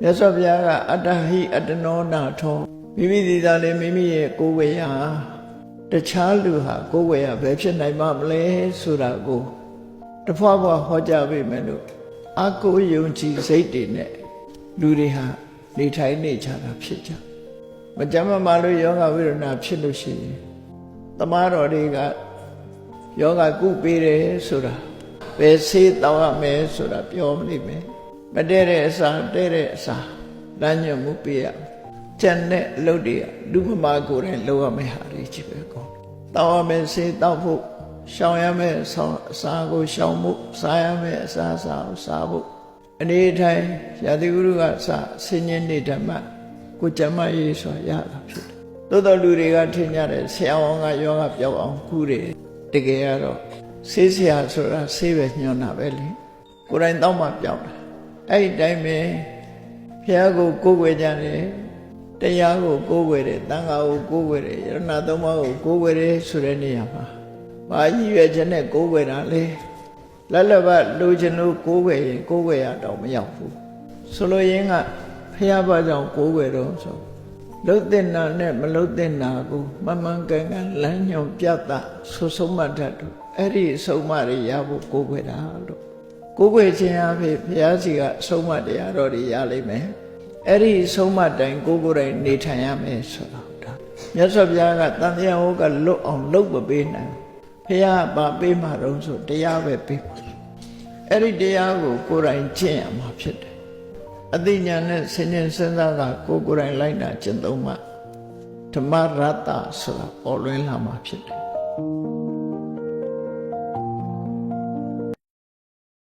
မြတ်စွာဘုရားကအတ္တဟိအတ္တနောနာထောမိမိဒီသာလေမိမိရဲ့ကိုယ်ဝေယတခြားလူဟာကိုယ်ဝေယဘယ်ဖြစ်နိုင်မှမလဲဆိုတာကိုတဖွာဖွာဟောကြားပေးမယ်လို့အကိုယုံကြည်စိတ်တွေနဲ့လူတွေဟာနေထိုင်နေကြတာဖြစ်ကြမကြမ်းမလို့ယောဂဝိရဏဖြစ်လို့ရှိရင်သမားတော်တွေကယောဂကုပေးတယ်ဆိုတာပဲဆေးတောင်းရမယ်ဆိုတာပြောမလိမ့်မယ်မတည့်တဲ့အစာတည့်တဲ့အစာလမ်းညွှန်မှုပေးရကျန်တဲ့အလုပ်တွေလူမမာကိုယ်တိုင်လုပ်ရမယ့်ဟာတွေကြီးပဲကောတောင်းရမယ်ဆေးတောက်ဖို့ရှောင်ရမယ်အစာကိုရှောင်ဖို့စားရမယ်အစာကိုစားဖို့အနေထိုင်ရာသီဥတုကစဆင်းရဲနေဓမ္မကိုကြမ်းမရေးဆိုရတာဖြစ်တယ်သို့တော်လူတွေကထင်ကြတယ်ဆရာဝန်ကယောဂပြောက်အောင်ကုတယ်တကယ်ကတော့ဆေးဆရာဆိုတာဆေးပဲညွှန်တာပဲလေကိုယ်တိုင်တောက်မှပြောက်တာအဲ့ဒီတိုင်းပဲဘုရားကိုကိုးကွယ်ကြတယ်တရားကိုကိုးကွယ်တယ်သံဃာကိုကိုးကွယ်တယ်ယရဏသုံးပါးကိုကိုးကွယ်တယ်ဆိုတဲ့နေရာမှာဘာကြီးရွယ်ချက်နဲ့ကိုးကွယ်တာလဲလက်လက်ပတ်လိုချင်လို့ကိုးကွယ်ရင်ကိုးကွယ်ရတော့မရောက်ဘူးဆိုလိုရင်းကဘုရားဘာကြောင့်ကိုးကွယ်တော့ဆိုလှုပ်တဲ့နာနဲ့မလှုပ်တဲ့နာကိုမှန်မှန်ကန်ကန်လမ်းညွှန်ပြတာဆိုဆုံးမတတ်တော့အဲ့ဒီအဆုံးအမတွေရဖို့ကိုးကွယ်တာလို့ကိုးကွယ်ခြင်းအဖြစ်ဘုရားစီကအဆုံးအမတရားတော်တွေရလိမ့်မယ်အဲ့ဒီအဆုံးအမတိုင်းကိုယ်ကိုယ်တိုင်နေထိုင်ရမယ်ဆိုတော့ဒါမြတ်စွာဘုရားကတန်တရားဟောကလွတ်အောင်လုပ်မပေးနိုင်ဘုရားကပေးမှတော့ဆိုတရားပဲပေးမှာအဲ့ဒီတရားကိုကိုယ်တိုင်ကျင့်ရမှာဖြစ်တယ်အသိဉာဏ်နဲ့ဆင်ញင်စဉ်းစားတာကိုယ်ကိုယ်တိုင်လိုက်တာကျင့်သုံးမှဓမ္မရတ္တဆိုတာပေါ်လွင်လာမှာဖြစ်တယ်